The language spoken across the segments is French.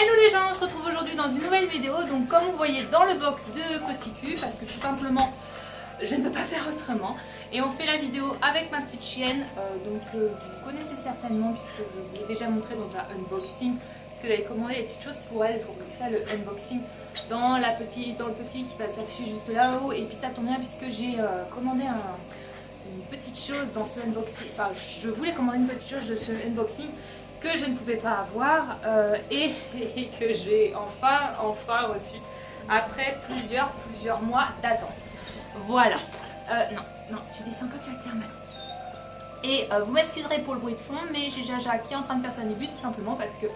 Hello les gens, on se retrouve aujourd'hui dans une nouvelle vidéo. Donc comme vous voyez dans le box de Petit Cul, parce que tout simplement je ne peux pas faire autrement. Et on fait la vidéo avec ma petite chienne, vous connaissez certainement puisque je vous l'ai déjà montré dans un unboxing, puisque j'avais commandé des petites choses pour elle. Je vous dis ça, le unboxing dans le petit qui va s'afficher juste là-haut. Et puis ça tombe bien puisque j'ai commandé une petite chose dans ce unboxing. Enfin, je voulais commander une petite chose de ce unboxing que je ne pouvais pas avoir et que j'ai enfin reçu après plusieurs mois d'attente. Voilà. Non, tu descends pas, tu vas te faire mal. Et vous m'excuserez pour le bruit de fond, mais j'ai Jaja qui est en train de faire sa nébule tout simplement parce que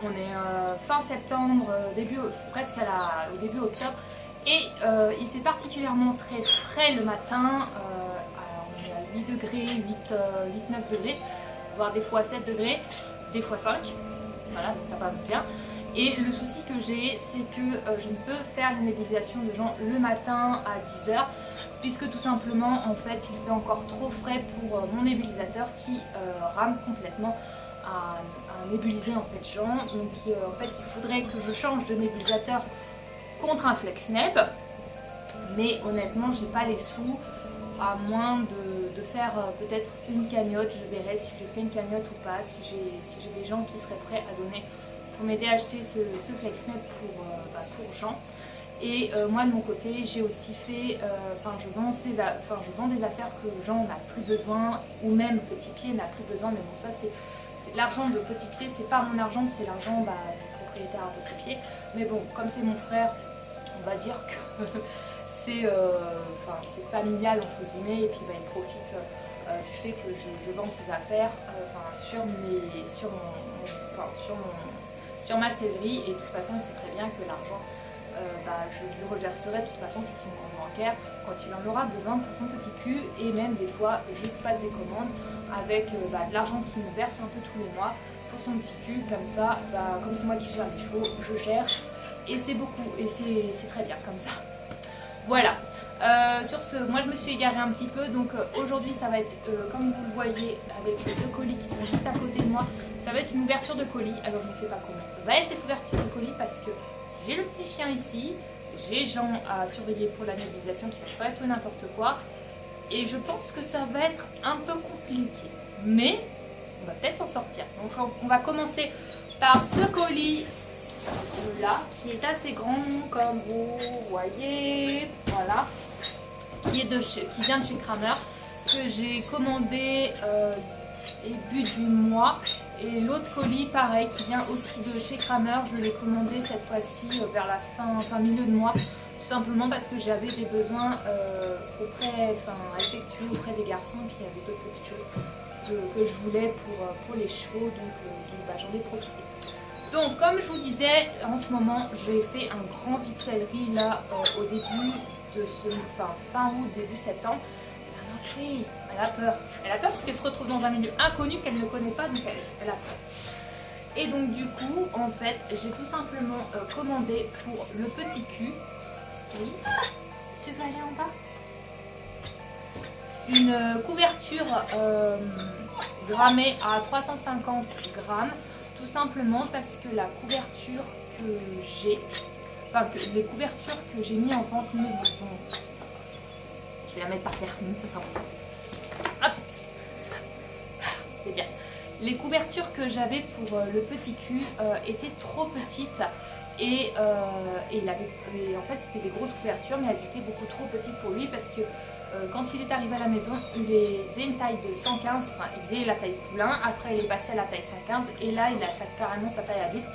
on est fin septembre, presque au début octobre, et il fait particulièrement très frais le matin. On est à 8 degrés, 8-9 degrés, voire des fois 7 degrés, des fois 5. Voilà, donc ça passe bien. Et le souci que j'ai, c'est que je ne peux faire la nébulisation de gens le matin à 10 h, puisque tout simplement, en fait, il fait encore trop frais pour mon nébulisateur qui rame complètement à nébuliser en fait Jean. Donc en fait, il faudrait que je change de nébulisateur contre un FlexNeb, mais honnêtement, j'ai pas les sous, à moins de faire peut-être une cagnotte. Je verrai si je fais une cagnotte ou pas, si j'ai des gens qui seraient prêts à donner pour m'aider à acheter ce FlexNeb pour Jean. Et moi de mon côté, j'ai aussi fait, je vends des affaires que Jean n'a plus besoin, ou même Petit Pied n'a plus besoin, mais bon, ça c'est l'argent de Petit Pied, c'est pas mon argent, c'est l'argent du propriétaire à Petit Pied. Mais bon, comme c'est mon frère, on va dire que c'est familial entre guillemets, et puis il profite du fait que je vends ses affaires sur ma sellerie, et de toute façon il sait très bien que l'argent je lui reverserai de toute façon sur son compte bancaire quand il en aura besoin pour son petit cul. Et même des fois je passe des commandes avec de l'argent qu'il me verse un peu tous les mois pour son petit cul. Comme ça, comme c'est moi qui gère les chevaux, je gère, et c'est beaucoup, et c'est très bien comme ça. Voilà. Sur ce, moi je me suis égarée un petit peu, donc aujourd'hui ça va être, comme vous le voyez avec les deux colis qui sont juste à côté de moi, ça va être une ouverture de colis. Alors je ne sais pas comment va être cette ouverture de colis, parce que j'ai le petit chien ici, j'ai Jean à surveiller pour la nébulisation qui fait pas tout n'importe quoi, et je pense que ça va être un peu compliqué, mais on va peut-être s'en sortir. Donc on va commencer par ce colis là qui est assez grand comme vous voyez, voilà, qui vient de chez Kramer, que j'ai commandé début du mois. Et l'autre colis, pareil, qui vient aussi de chez Kramer, je l'ai commandé cette fois-ci vers la milieu de mois, tout simplement parce que j'avais des besoins à effectuer auprès des garçons, puis il y avait d'autres petites choses que je voulais pour les chevaux, donc j'en ai profité. Donc comme je vous disais, en ce moment, j'ai fait un grand vide-sellerie là au début de fin août, début septembre. Elle a peur. Elle a peur parce qu'elle se retrouve dans un milieu inconnu qu'elle ne connaît pas, donc elle a peur. Et donc du coup, en fait, j'ai tout simplement commandé pour le petit cul. Oui. Tu veux aller en bas? Une couverture grammée à 350 grammes, tout simplement parce que la couverture que j'ai, les couvertures que j'ai mis en vente ne me sont... Je vais la mettre par terre, ça sera bon. Hop, c'est bien. Les couvertures que j'avais pour le petit cul étaient trop petites, et en fait c'était des grosses couvertures, mais elles étaient beaucoup trop petites pour lui, parce que quand il est arrivé à la maison, il faisait une taille de 115, il faisait la taille poulain, après il est passé à la taille 115, et là il a carrément sa taille adulte,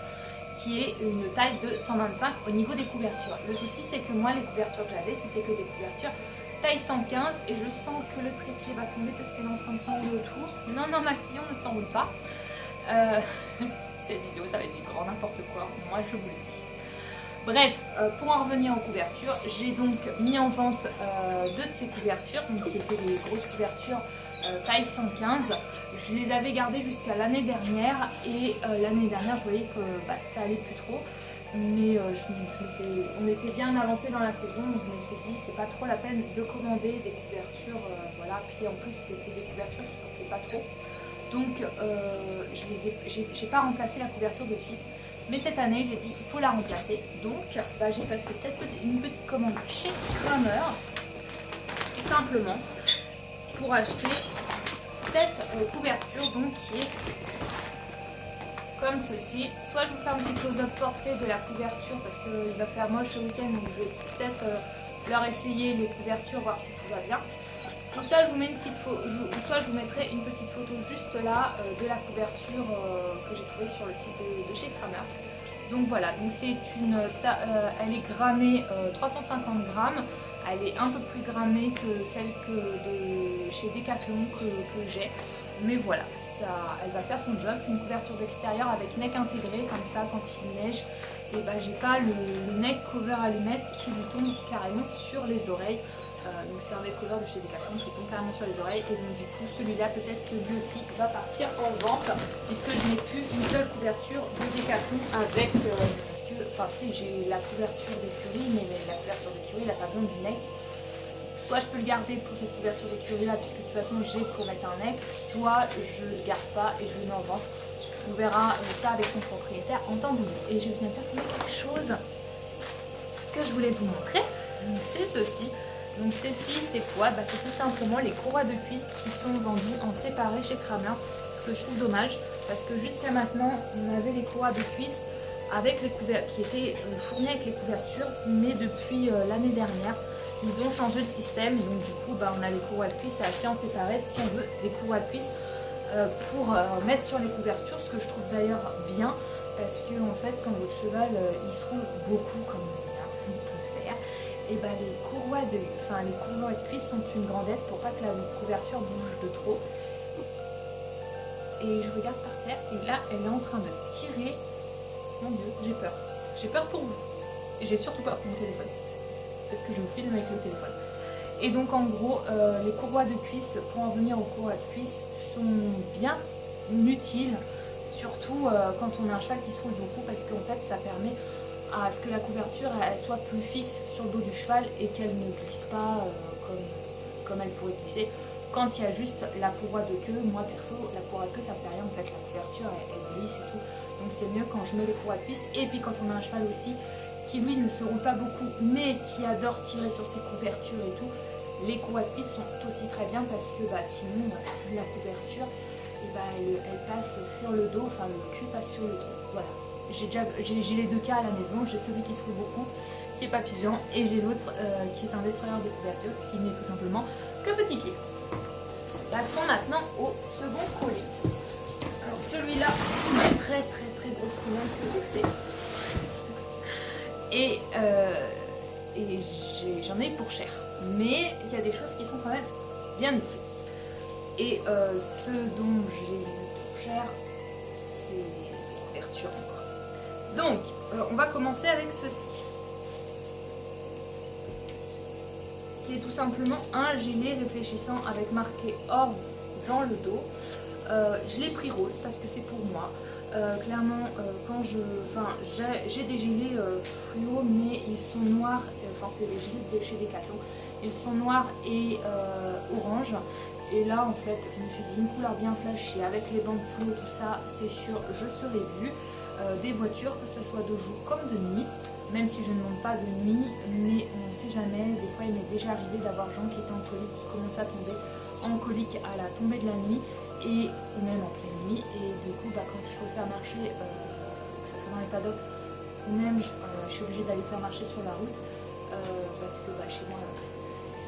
qui est une taille de 125 au niveau des couvertures. Le souci, c'est que moi, les couvertures que j'avais, c'était que des couvertures taille 115, et je sens que le trépied va tomber parce qu'elle est en train de s'enrouler autour. Non, ma fille, on ne s'enroule pas. Cette vidéo, ça va être du grand n'importe quoi, moi je vous le dis. Bref, pour en revenir aux couvertures, j'ai donc mis en vente deux de ces couvertures, donc qui étaient des grosses couvertures taille 115. Je les avais gardées jusqu'à l'année dernière, et l'année dernière, je voyais que ça allait plus trop. Mais on était bien avancé dans la saison, donc je me suis dit c'est pas trop la peine de commander des couvertures, voilà. Puis en plus c'était des couvertures qui portaient pas trop, donc j'ai pas remplacé la couverture de suite. Mais cette année, j'ai dit il faut la remplacer. Donc, j'ai passé une petite commande chez Kramer, tout simplement, pour acheter cette couverture, donc qui est comme ceci. Soit je vous fais un petit close-up porté de la couverture parce qu'il va faire moche ce week-end, donc je vais peut-être leur essayer les couvertures, voir si tout va bien. Ou soit je vous mets une petite soit je vous mettrai une petite photo juste là de la couverture que j'ai trouvée sur le site de chez Kramer. Donc voilà, donc c'est elle est grammée 350 grammes. Elle est un peu plus grammée que celle de chez Decathlon que j'ai. Mais voilà, elle va faire son job. C'est une couverture d'extérieur avec neck intégré, comme ça quand il neige, et j'ai pas le neck cover allumette qui lui tombe carrément sur les oreilles. Donc c'est un neck cover de chez Decathlon qui tombe carrément sur les oreilles, et donc du coup celui-là peut-être que lui aussi va partir en vente, puisque je n'ai plus une seule couverture de Decathlon avec, si j'ai la couverture d'écurie, mais la couverture d'écurie n'a pas besoin du neck. Soit je peux le garder pour cette couverture d'écurie là, puisque de toute façon j'ai pour mettre un neck, soit je le garde pas et je le mets en vente. On verra ça avec son propriétaire en temps voulu. Et je viens de faire quelque chose que je voulais vous montrer, c'est ceci. Donc ceci, c'est quoi? C'est tout simplement les courroies de cuisse qui sont vendues en séparé chez Kramer, ce que je trouve dommage, parce que jusqu'à maintenant, on avait les courroies de cuisse avec les qui étaient fournies avec les couvertures, mais depuis l'année dernière, ils ont changé le système. Donc du coup, on a les courroies de cuisse à acheter en séparé si on veut des courroies de cuisse pour mettre sur les couvertures, ce que je trouve d'ailleurs bien, parce que en fait, quand votre cheval il se roule beaucoup comme il peut faire, et les courroies de cuisse sont une grande aide pour pas que la couverture bouge de trop. Et je regarde par terre, et là elle est en train de tirer. Mon Dieu, j'ai peur. J'ai peur pour vous. Et j'ai surtout peur pour mon téléphone, parce que je me filme avec le téléphone. Et donc en gros, les courroies de cuisse, pour en venir aux courroies de cuisse, sont bien utiles, surtout quand on a un cheval qui se roule beaucoup, parce qu'en fait ça permet à ce que la couverture elle soit plus fixe sur le dos du cheval et qu'elle ne glisse pas comme elle pourrait glisser quand il y a juste la courroie de queue. Moi perso, la courroie de queue ça fait rien, en fait la couverture elle glisse et tout, donc c'est mieux quand je mets les courroies de cuisse. Et puis quand on a un cheval aussi qui lui ne se roule pas beaucoup mais qui adore tirer sur ses couvertures et tout, les courroies de cuisse sont aussi très bien, parce que sinon la couverture elle passe sur le dos, enfin le cul passe sur le dos. Voilà, j'ai les deux cas à la maison. J'ai celui qui se roule beaucoup, qui est papillon, et j'ai l'autre qui est un destroyer de couverture, qui n'est tout simplement que petit pied. Passons maintenant au second colis. Alors celui-là, une très grosse commande que j'ai fait. Et j'en ai eu pour cher. Mais il y a des choses qui sont quand même bien utiles. Et ce dont j'ai eu pour cher, c'est les couvertures encore. Donc, on va commencer avec ceci, qui est tout simplement un gilet réfléchissant avec marqué Orb dans le dos. Je l'ai pris rose parce que c'est pour moi. Clairement, j'ai des gilets fluo, mais ils sont noirs. C'est les gilets de chez Decathlon. Ils sont noirs et orange. Et là, en fait, je me suis dit une couleur bien flashy avec les bandes fluo, tout ça, c'est sûr, je serai vue des voitures, que ce soit de jour comme de nuit. Même si je ne monte pas de nuit, mais on ne sait jamais. Des fois, il m'est déjà arrivé d'avoir gens qui étaient en colique, qui commençaient à tomber en colique à la tombée de la nuit, ou même en pleine nuit. Et du coup, quand il faut faire marcher, que ce soit dans les paddocks, ou même je suis obligée d'aller faire marcher sur la route, parce que chez moi,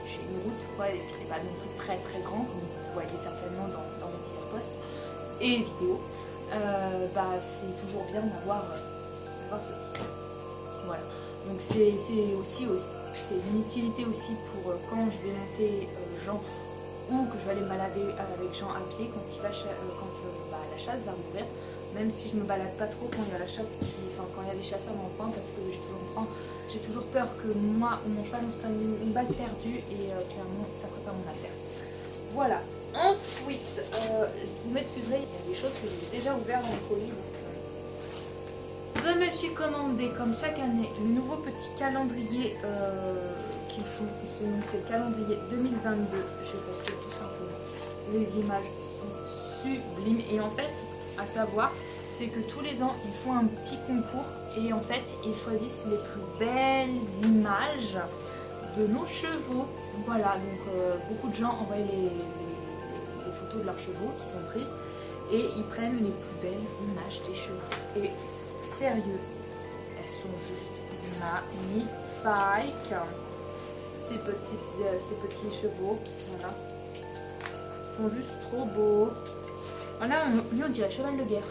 j'ai une route, et puis c'est pas non plus très grand, comme vous voyez certainement dans mes divers posts et vidéos. C'est toujours bien d'avoir ceci. Voilà, donc c'est une utilité aussi pour quand je vais monter Jean, ou que je vais aller me balader avec Jean à pied quand la chasse va rouvrir. Même si je me balade pas trop quand il y a la chasse, quand il y a des chasseurs dans le coin, parce que j'ai toujours peur que moi ou mon cheval me prenne une balle perdue, et clairement ça ne ferait pas mon affaire. Voilà. Ensuite, vous m'excuserez, il y a des choses que j'ai déjà ouvertes dans le colis. Je me suis commandé, comme chaque année, le nouveau petit calendrier qu'ils font. C'est le calendrier 2022. Je vais poster tout simplement. Les images sont sublimes. Et en fait, à savoir, c'est que tous les ans ils font un petit concours et en fait ils choisissent les plus belles images de nos chevaux. Voilà, donc beaucoup de gens envoient les photos de leurs chevaux qui sont prises et ils prennent les plus belles images des chevaux. Et sérieux, elles sont juste magnifiques. Ces petits chevaux, voilà, sont juste trop beaux. Voilà, lui on dirait cheval de guerre.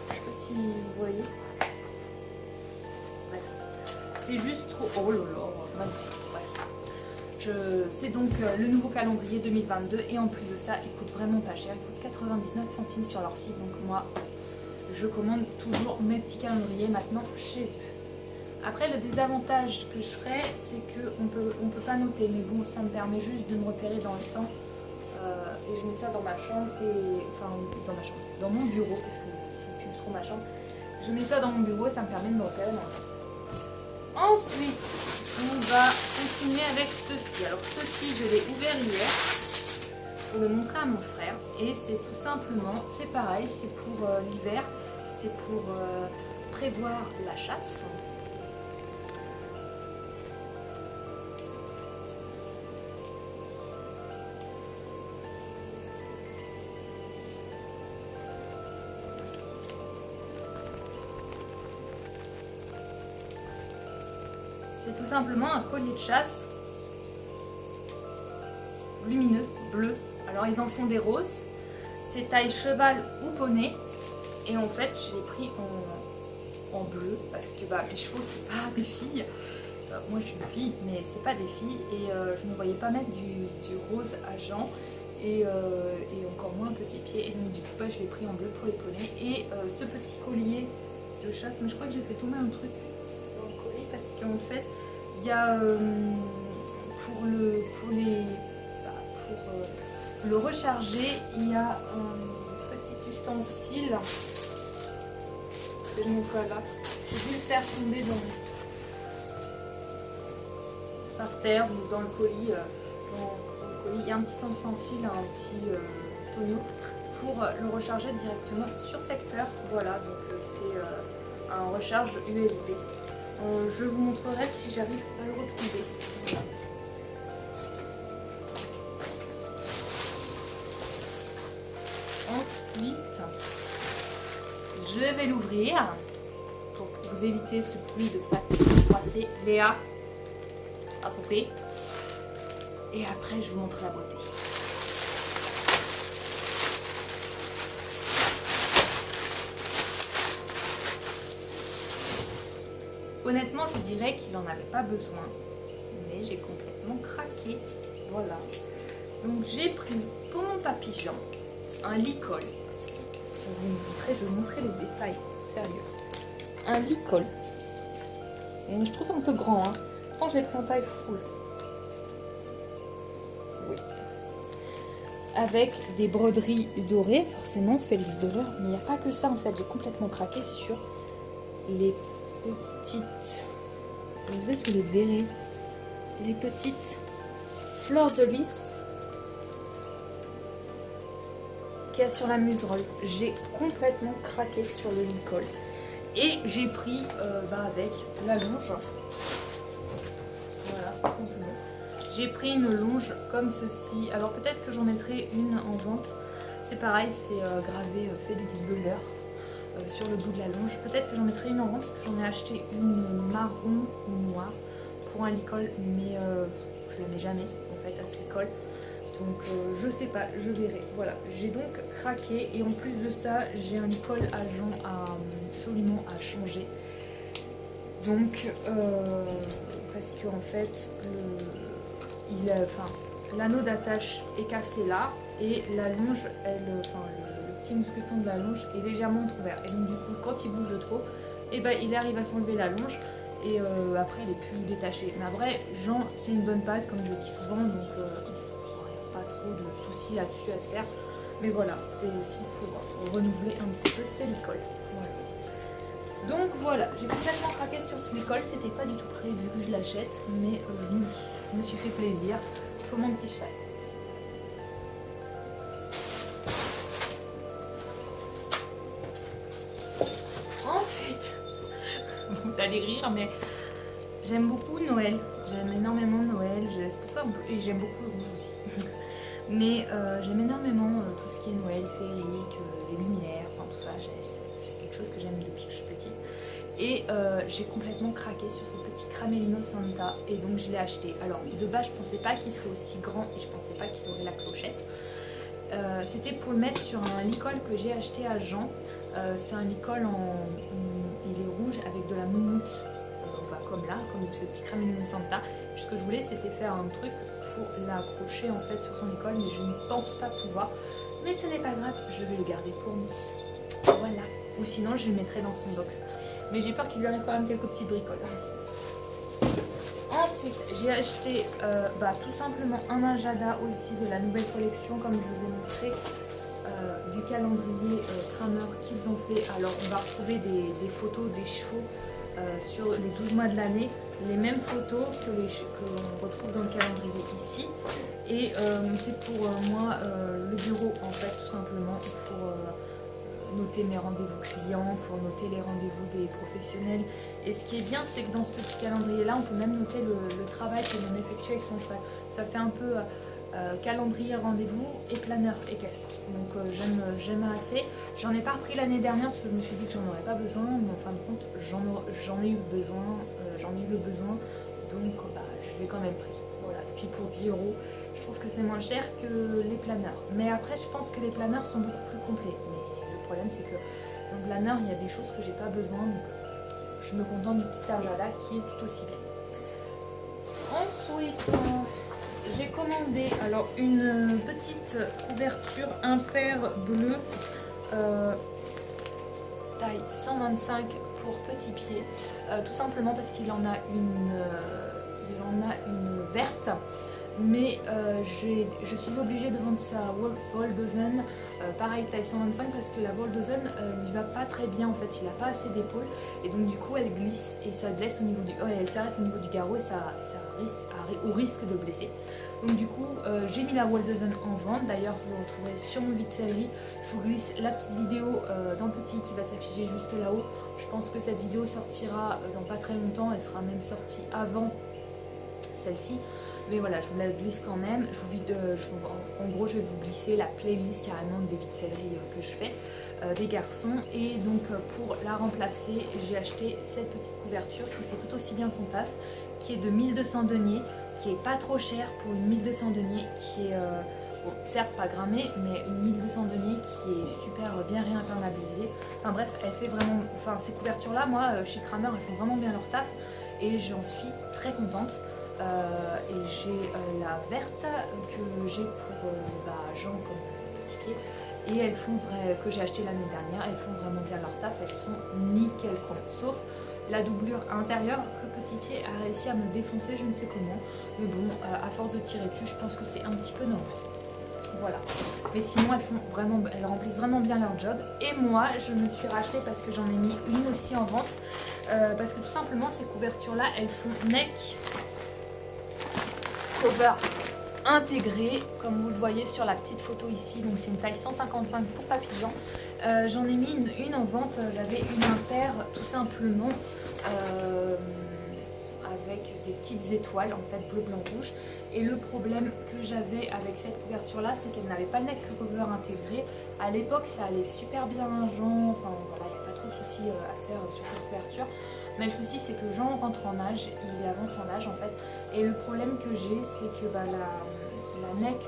Je sais pas si vous voyez. Bref, c'est juste trop. Oh là là, magnifique. C'est donc le nouveau calendrier 2022 et en plus de ça, il coûte vraiment pas cher. Il coûte 99 centimes sur leur site. Donc moi, je commande toujours mes petits calendriers maintenant chez eux. Après, le désavantage que je ferais, c'est qu'on peut pas noter. Mais bon, ça me permet juste de me repérer dans le temps. Et je mets ça dans ma chambre, enfin dans ma chambre, dans mon bureau, parce que je ne trop ma chambre. Je mets ça dans mon bureau et ça me permet de me repérer dans le temps. Ensuite, on va continuer avec ceci. Alors ceci, je l'ai ouvert hier pour le montrer à mon frère. Et c'est tout simplement, c'est pareil, c'est pour l'hiver, c'est pour prévoir la chasse. C'est tout simplement un collier de chasse lumineux, bleu. Alors ils en font des roses. C'est taille cheval ou poney. Et en fait, je l'ai pris en bleu parce que mes chevaux, c'est pas des filles. Moi, je suis une fille, mais c'est pas des filles. Et je ne me voyais pas mettre du rose à Jean. Et encore moins un petit pied. Et donc du coup, je l'ai pris en bleu pour les poneys. Et ce petit collier de chasse, mais je crois que j'ai fait tomber un truc dans le collier parce qu'en fait, il y a pour le recharger, il y a un petit ustensile que je nettoie là. J'ai dû le faire tomber par terre ou dans le colis. Il y a un petit ustensile, un petit tonneau pour le recharger directement sur secteur. Voilà, donc c'est un recharge USB. Je vous montrerai si j'arrive à le retrouver. Voilà. Ensuite, je vais l'ouvrir pour vous éviter ce bruit de papier froissé. Léa a coupé. Et après, je vous montre la beauté. Honnêtement, je dirais qu'il n'en avait pas besoin, mais j'ai complètement craqué. Voilà. Donc j'ai pris pour mon papillon un licol. Je vais vous montrer les détails, sérieux. Un licol. Je trouve un peu grand. Hein. Je pense que j'ai pris en taille full. Oui. Avec des broderies dorées, forcément Félix Doreur, mais il n'y a pas que ça en fait. J'ai complètement craqué sur les petites, je sais si vous les verrez, les petites fleurs de lys qu'il y a sur la muserolle. J'ai complètement craqué sur le licol et j'ai pris avec la longe. Voilà, simplement. J'ai pris une longe comme ceci. Alors peut-être que j'en mettrai une en vente. C'est pareil, c'est gravé Félix Beuller sur le bout de la longe. Peut-être que j'en mettrai une en vente parce que j'en ai acheté une marron ou noire pour un licol, mais je la mets jamais en fait à ce licol. Donc je sais pas, je verrai. Voilà, j'ai donc craqué et en plus de ça, j'ai un licol à Jean absolument à changer. Donc parce que en fait l'anneau d'attache est cassé là et la longe, le petit mousqueton de la longe est légèrement entrouvert. Et donc du coup, quand il bouge de trop, il arrive à s'enlever la longe et après il est plus détaché. Mais après, Jean, c'est une bonne patte comme je le dis souvent, donc il n'y a pas trop de soucis là-dessus à se faire. Mais voilà, c'est aussi pour renouveler un petit peu ses licoles. Voilà. Donc voilà, j'ai complètement craqué sur ce licol, c'était pas du tout prévu que je l'achète, mais je me suis fait plaisir pour mon petit chat. allez rire, mais j'aime beaucoup Noël. J'aime énormément Noël, et j'aime beaucoup le rouge aussi. Mais j'aime énormément tout ce qui est Noël, féerique, les lumières, enfin tout ça, c'est quelque chose que j'aime depuis que je suis petite. Et j'ai complètement craqué sur ce petit Cramelino Santa et donc je l'ai acheté. Alors de base je pensais pas qu'il serait aussi grand et je pensais pas qu'il aurait la clochette. C'était pour le mettre sur un licol que j'ai acheté à Jean. C'est un licol il est rouge avec de la moumoute, comme là, comme ce petit Cramelino Santa. Ce que je voulais c'était faire un truc pour l'accrocher en fait sur son licol, mais je ne pense pas pouvoir. Mais ce n'est pas grave, je vais le garder pour lui. Voilà. Ou sinon je le mettrai dans son box. Mais j'ai peur qu'il lui arrive quand même quelques petites bricoles. Ensuite, j'ai acheté tout simplement un agenda aussi de la nouvelle collection, comme je vous ai montré, du calendrier Kramer qu'ils ont fait. Alors, on va retrouver des photos des chevaux sur les 12 mois de l'année, les mêmes photos que l'on retrouve dans le calendrier ici. Et c'est pour moi le bureau, en fait, tout simplement, pour noter mes rendez-vous clients, pour noter les rendez-vous des professionnels. Et ce qui est bien, c'est que dans ce petit calendrier là on peut même noter le travail que l'on effectue avec son cheval. Ça fait un peu calendrier, rendez-vous et planeur équestre. Donc j'aime assez. J'en ai pas repris l'année dernière parce que je me suis dit que j'en aurais pas besoin, mais en fin de compte j'en ai eu besoin, donc je l'ai quand même pris. Voilà. Et puis pour 10 €, je trouve que c'est moins cher que les planeurs. Mais après je pense que les planeurs sont beaucoup plus complets. Le problème c'est que dans le planeur il y a des choses que j'ai pas besoin, donc je me contente du petit agenda qui est tout aussi bien. Ensuite j'ai commandé alors une petite couverture impair bleu taille 125 pour petit pied, tout simplement parce qu'il en a une verte. Mais je suis obligée de vendre sa Woldozen, pareil taille 125, parce que la Woldozen lui va pas très bien en fait, il n'a pas assez d'épaules et donc du coup elle glisse et ça blesse au niveau du... elle s'arrête au niveau du garrot et ça au risque de blesser. Donc du coup j'ai mis la Woldozen en vente, d'ailleurs vous le retrouverez sur mon Vitsellerie. Je vous glisse la petite vidéo d'un petit qui va s'afficher juste là-haut. Je pense que cette vidéo sortira dans pas très longtemps, elle sera même sortie avant celle-ci. Mais voilà, je vous la glisse quand même. En gros, je vais vous glisser la playlist carrément des Vitselleries que je fais, des garçons. Et donc, pour la remplacer, j'ai acheté cette petite couverture qui fait tout aussi bien son taf, qui est de 1200 deniers, qui est pas trop cher pour une 1200 deniers, qui est, bon, certes pas grammée, mais une 1200 deniers qui est super bien réimperméabilisée. Enfin bref, elle fait vraiment... Enfin, ces couvertures-là, moi, chez Kramer, elles font vraiment bien leur taf et j'en suis très contente. Et j'ai la verte que j'ai pour Jean comme petit pied, et elles font que j'ai acheté l'année dernière, elles font vraiment bien leur taf, elles sont nickel chrome, sauf la doublure intérieure que petit pied a réussi à me défoncer, je ne sais comment, mais bon, à force de tirer dessus, je pense que c'est un petit peu normal. Voilà, mais sinon elles remplissent vraiment bien leur job. Et moi je me suis racheté parce que j'en ai mis une aussi en vente, parce que tout simplement ces couvertures là elles font neck cover intégré, comme vous le voyez sur la petite photo ici. Donc c'est une taille 155 pour papillon. J'en ai mis une en vente, j'avais une impair tout simplement avec des petites étoiles en fait bleu, blanc, rouge. Et le problème que j'avais avec cette couverture là, c'est qu'elle n'avait pas le neck cover intégré. À l'époque ça allait super bien à Jean, enfin voilà, il n'y a pas trop de soucis à se faire sur cette couverture. Mais le souci c'est que Jean rentre en âge, il avance en âge en fait. Et le problème que j'ai, c'est que la neck,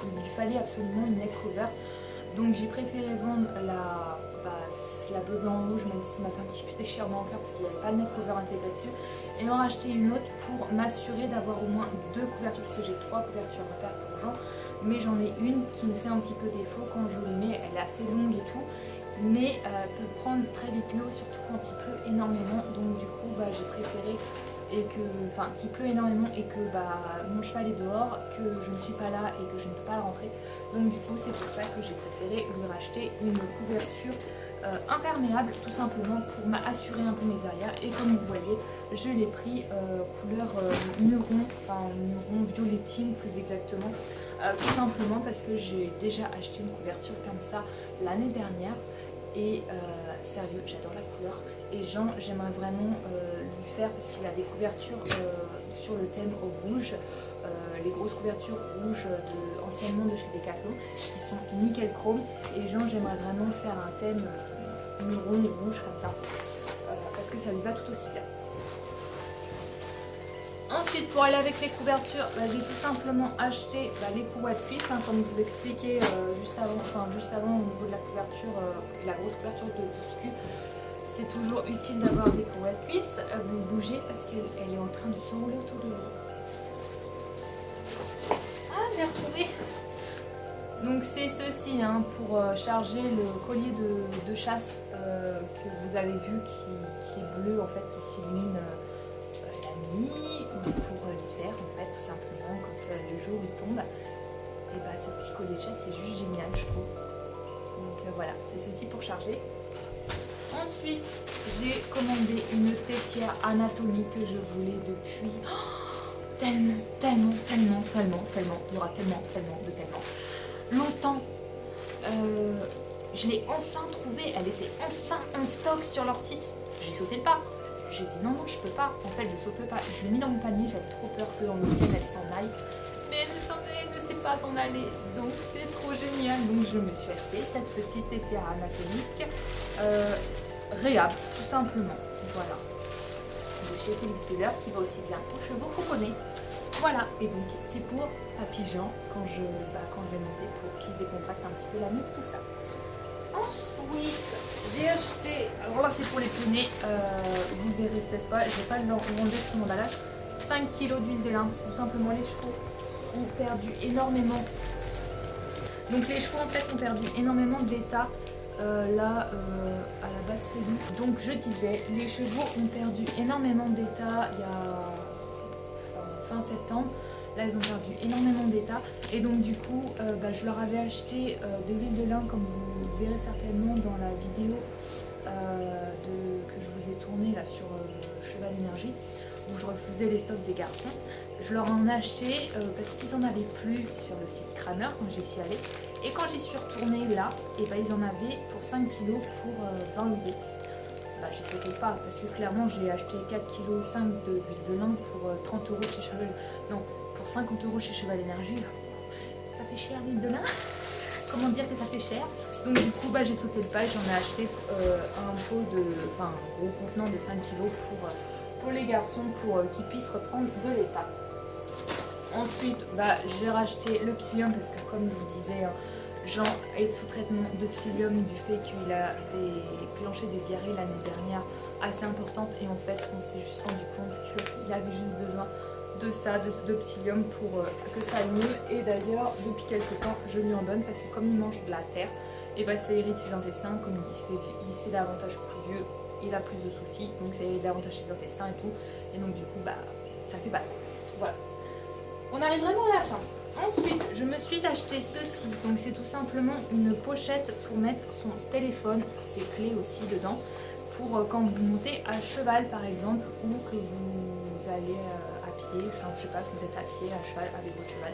il lui fallait absolument une neck cover. Donc j'ai préféré vendre la bleu blanc rouge, même si ça m'a fait un petit peu déchirement encore parce qu'il n'y avait pas le neck cover intégré dessus, et en racheter une autre pour m'assurer d'avoir au moins 2 couvertures, parce que j'ai 3 couvertures à faire pour Jean, mais j'en ai une qui me fait un petit peu défaut quand je le mets. Elle est assez longue et tout, mais peut prendre très vite l'eau, surtout quand il pleut énormément. Donc du coup j'ai préféré qu'il pleut énormément et que mon cheval est dehors, que je ne suis pas là et que je ne peux pas le rentrer. Donc du coup c'est pour ça que j'ai préféré lui racheter une couverture imperméable, tout simplement pour m'assurer un peu mes arrières. Et comme vous voyez, je l'ai pris couleur Muron, Muron violettine plus exactement, tout simplement parce que j'ai déjà acheté une couverture comme ça l'année dernière Et sérieux, j'adore la couleur. Et Jean, j'aimerais vraiment lui faire, parce qu'il a des couvertures sur le thème au rouge, les grosses couvertures rouges anciennement de chez Decathlon, qui sont nickel chrome. Et Jean, j'aimerais vraiment faire un thème rond rouge comme ça, parce que ça lui va tout aussi bien. Ensuite, pour aller avec les couvertures, j'ai tout simplement acheté les couettes cuisses, comme je vous expliquais juste avant au niveau de la couverture, la grosse couverture de petit cul. C'est toujours utile d'avoir des couettes cuisses. Vous bougez parce qu'elle est en train de s'enrouler autour de vous. Ah, j'ai retrouvé. Donc c'est ceci pour charger le collier de chasse que vous avez vu qui est bleu en fait, qui s'illumine la nuit ou pour l'hiver en fait, tout simplement quand le jour il tombe. Et ce petit collier de chasse c'est juste génial je trouve. Donc voilà, c'est ceci pour charger. Ensuite j'ai commandé une tétière Anatomie que je voulais depuis tellement, il y aura tellement longtemps. Je l'ai enfin trouvée, elle était enfin en stock sur leur site. J'ai sauté le pas. J'ai dit non, je peux pas. En fait, je saute le pas. Je l'ai mis dans mon panier, j'avais trop peur que dans le week-end elle s'en aille. Mais elle ne sait pas s'en aller. Donc c'est trop génial. Donc je me suis acheté cette petite tétière anatomique réhab, tout simplement. Voilà. De chez Félix Keller qui va aussi bien aux chevaux coconnés. Voilà, et donc c'est pour Papy Jean quand je vais monter pour qu'il décontracte un petit peu la nuque, tout ça. Ensuite, j'ai acheté, alors là c'est pour les poneys, vous ne verrez peut-être pas, je ne vais pas l'enlever sur mon emballage, 5 kg d'huile de lin, tout simplement les chevaux ont perdu énormément. Donc les chevaux en fait ont perdu énormément d'état à la basse saison. Donc je disais, les chevaux ont perdu énormément d'état il y a fin septembre. Là ils ont perdu énormément d'état et donc du coup je leur avais acheté de l'huile de lin comme vous verrez certainement dans la vidéo que je vous ai tournée là sur Cheval Énergie où je refaisais les stocks des garçons. Je leur en ai acheté parce qu'ils en avaient plus sur le site Kramer quand j'y suis allée et quand j'y suis retournée là et ils en avaient pour 5 kg pour 20 €. J'ai sauté pas parce que clairement j'ai acheté 4,5 kg d'huile de lin pour 30 € chez Cheval. Non, pour 50 € chez Cheval Énergie. Ça fait cher l'huile de lin. Comment dire que ça fait cher? Donc du coup j'ai sauté le pas et j'en ai acheté un gros contenant de 5 kg pour les garçons pour qu'ils puissent reprendre de l'état. Ensuite j'ai racheté le psyllium parce que comme je vous disais Jean est sous traitement de psyllium du fait qu'il a déclenché des diarrhées l'année dernière assez importantes et en fait on s'est juste rendu compte qu'il avait juste besoin de ça, de psyllium pour que ça aille mieux. Et d'ailleurs depuis quelques temps je lui en donne parce que comme il mange de la terre et ça irrite ses intestins, comme il se fait davantage plus vieux, il a plus de soucis donc ça irrite davantage ses intestins et tout et donc du coup ça fait mal. Voilà. On arrive vraiment à la fin. Ensuite, je me suis acheté ceci. Donc c'est tout simplement une pochette pour mettre son téléphone, ses clés aussi dedans, pour quand vous montez à cheval par exemple, ou que vous allez à pied, je sais pas, que vous êtes à pied, à cheval, avec votre cheval.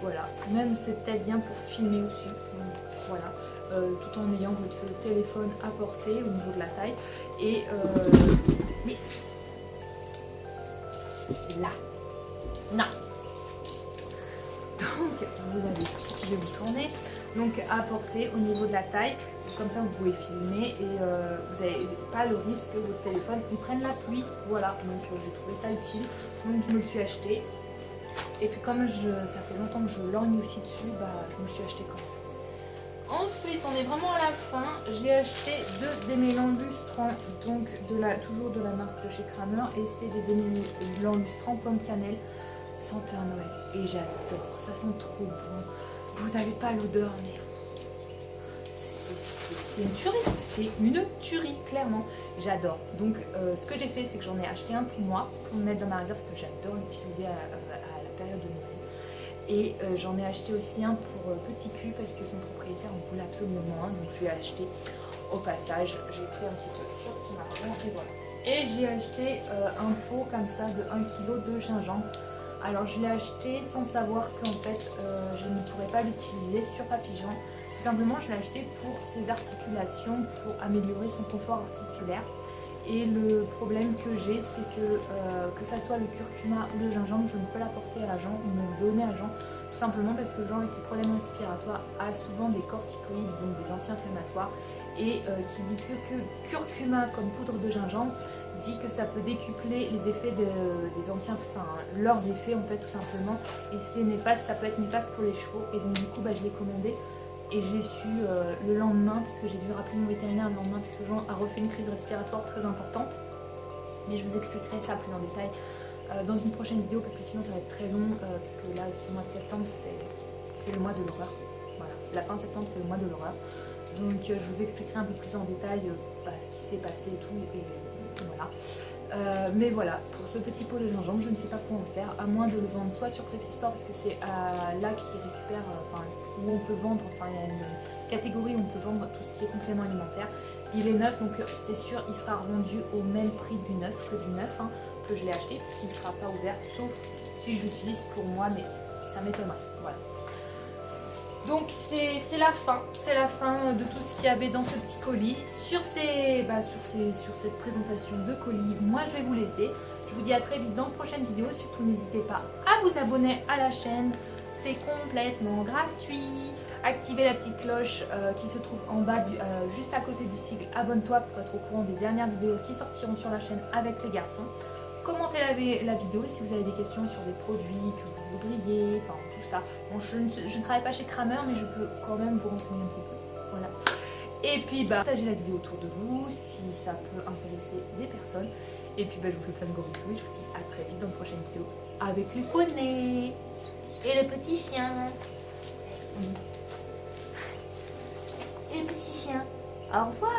Voilà, même c'est peut-être bien pour filmer aussi. Donc, voilà, tout en ayant votre téléphone à portée au niveau de la taille. Et mais là, non. Donc je vais vous tourner, donc à portée au niveau de la taille, comme ça vous pouvez filmer et vous n'avez pas le risque que votre téléphone il prenne la pluie. Voilà, donc j'ai trouvé ça utile, donc je me le suis acheté. Et puis comme ça fait longtemps que je lorgne aussi dessus, je me suis acheté quand même. Ensuite on est vraiment à la fin, j'ai acheté deux démêlants lustrants, donc toujours de la marque de chez Kramer, et c'est des démêlants lustrants pomme cannelle. Senteur Noël et j'adore, ça sent trop bon. Vous n'avez pas l'odeur mais c'est une tuerie, clairement. J'adore. Donc ce que j'ai fait c'est que j'en ai acheté un pour moi, pour me mettre dans ma réserve parce que j'adore l'utiliser à la période de Noël. Et j'en ai acheté aussi un pour Petit Cul parce que son propriétaire en voulait absolument un, donc je lui ai acheté au passage. J'ai pris un petit peu sur son argent et voilà. Et j'ai acheté un pot comme ça de 1 kg de gingembre. Alors je l'ai acheté sans savoir qu'en fait je ne pourrais pas l'utiliser sur Papy Jean Tout simplement, je l'ai acheté pour ses articulations, pour améliorer son confort articulaire. Et le problème que j'ai, c'est que ça soit le curcuma ou le gingembre, je ne peux l'apporter à Jean ou me le donner à Jean. Tout simplement parce que Jean, avec ses problèmes respiratoires, a souvent des corticoïdes, donc des anti-inflammatoires. Et qui dit que curcuma comme poudre de gingembre dit que ça peut décupler les effets des leurs effets en fait tout simplement. Et c'est néfaste, ça peut être néfaste pour les chevaux. Et donc du coup je l'ai commandé. Et j'ai su le lendemain, puisque j'ai dû rappeler mon vétérinaire le lendemain, puisque Jean a refait une crise respiratoire très importante. Mais je vous expliquerai ça plus en détail dans une prochaine vidéo, parce que sinon ça va être très long, parce que là, ce mois de septembre, c'est le mois de l'horreur. Voilà, la fin de septembre, c'est le mois de l'horreur. Donc je vous expliquerai un peu plus en détail ce qui s'est passé et tout, et voilà. Mais voilà, pour ce petit pot de gingembre, je ne sais pas quoi en faire, à moins de le vendre soit sur Prépisport, parce que c'est là qui récupère, où on peut vendre, il y a une catégorie où on peut vendre tout ce qui est complément alimentaire. Il est neuf, donc c'est sûr, il sera revendu au même prix du neuf que je l'ai acheté, puisqu'il ne sera pas ouvert, sauf si je l'utilise pour moi, mais ça m'étonnerait. Voilà. Donc c'est la fin de tout ce qu'il y avait dans ce petit colis. Sur cette présentation de colis, moi je vais vous laisser. Je vous dis à très vite dans de prochaines vidéos. Surtout n'hésitez pas à vous abonner à la chaîne, c'est complètement gratuit. Activez la petite cloche qui se trouve en bas, juste à côté du sigle abonne-toi pour être au courant des dernières vidéos qui sortiront sur la chaîne avec les garçons. Commentez la vidéo si vous avez des questions sur des produits que vous voudriez, tout ça. Bon, je ne travaille pas chez Kramer, mais je peux quand même vous renseigner un petit peu. Voilà. Et puis, partagez la vidéo autour de vous si ça peut intéresser des personnes. Et puis, je vous fais plein de gros bisous et je vous dis à très vite dans une prochaine vidéo avec le poney et le petit chien. Et le petit chien. Au revoir.